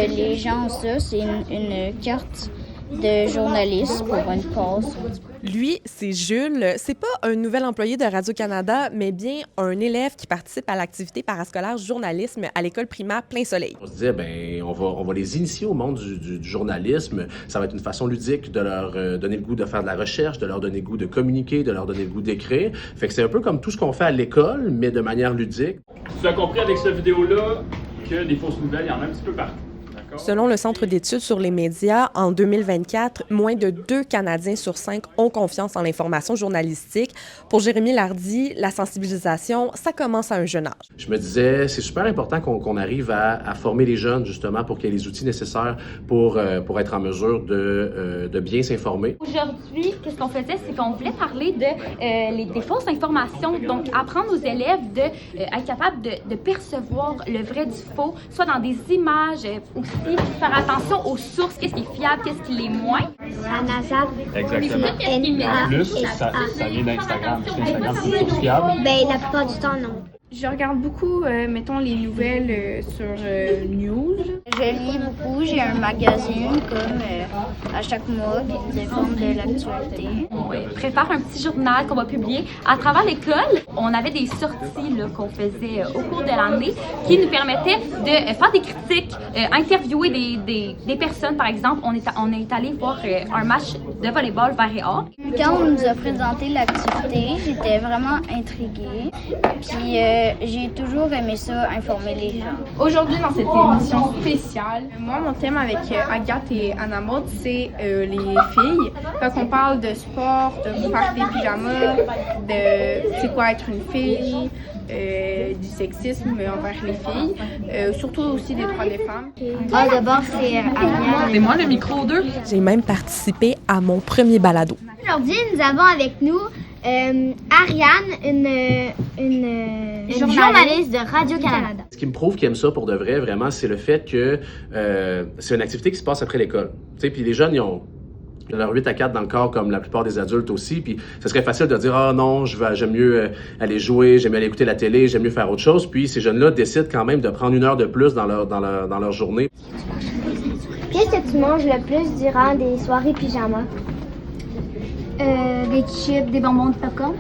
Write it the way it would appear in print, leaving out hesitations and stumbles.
les gens ont ça, c'est une carte de journaliste pour une cause. Lui, c'est Jules. C'est pas un nouvel employé de Radio-Canada, mais bien un élève qui participe à l'activité parascolaire journalisme à l'école primaire Plein Soleil. On se disait, on va les initier au monde du journalisme. Ça va être une façon ludique de leur donner le goût de faire de la recherche, de leur donner le goût de communiquer, de leur donner le goût d'écrire. Fait que c'est un peu comme tout ce qu'on fait à l'école, mais de manière ludique. Tu as compris avec cette vidéo-là que des fausses nouvelles, il y en a un petit peu partout. Selon le Centre d'études sur les médias, en 2024, moins de 2 Canadiens sur 5 ont confiance en l'information journalistique. Pour Jérémy Lardy, la sensibilisation, ça commence à un jeune âge. Je me disais, c'est super important qu'on arrive à former les jeunes, justement, pour qu'il y ait les outils nécessaires pour être en mesure de bien s'informer. Aujourd'hui, qu'est-ce qu'on faisait, c'est qu'on voulait parler des fausses informations, donc apprendre aux élèves être capables de percevoir le vrai du faux, soit dans des images, aussi faire attention aux sources, qu'est-ce qui est fiable, qu'est-ce qui l'est moins. Anasab. Exactement. En plus, ça vient d'Instagram. Instagram, c'est une source fiable. Ben, la plupart du temps, non. Je regarde beaucoup, mettons, les nouvelles sur News. Je lis beaucoup, j'ai un magazine comme à chaque mois qui informe de l'actualité. On prépare un petit journal qu'on va publier. À travers l'école, on avait des sorties là, qu'on faisait au cours de l'année qui nous permettaient de faire des critiques, interviewer des personnes. Par exemple, on est allé voir un match de volleyball Vert et Or. Quand on nous a présenté l'activité, j'étais vraiment intriguée. Puis j'ai toujours aimé ça, informer les gens. Aujourd'hui, dans cette émission spéciale, moi, mon thème avec Agathe et Anna Maud, c'est les filles. Fait qu'on parle de sport, de faire des pyjamas, de c'est quoi être une fille, du sexisme envers les filles, surtout aussi des droits des femmes. D'abord, c'est Ariane. C'est moi le micro 2. J'ai même participé à mon premier balado. Aujourd'hui, nous avons avec nous Ariane, une journaliste de Radio-Canada. Ce qui me prouve qu'ils aiment ça pour de vrai, vraiment, c'est le fait que c'est une activité qui se passe après l'école. Tu sais, puis les jeunes, ils ont leur 8 à 4 dans le corps, comme la plupart des adultes aussi. Puis ce serait facile de dire « Ah non, j'aime mieux aller jouer, j'aime mieux aller écouter la télé, j'aime mieux faire autre chose. » Puis ces jeunes-là décident quand même de prendre 1 heure de plus dans leur journée. Qu'est-ce que tu manges le plus durant des soirées pyjama? Des chips, des bonbons, de popcorn.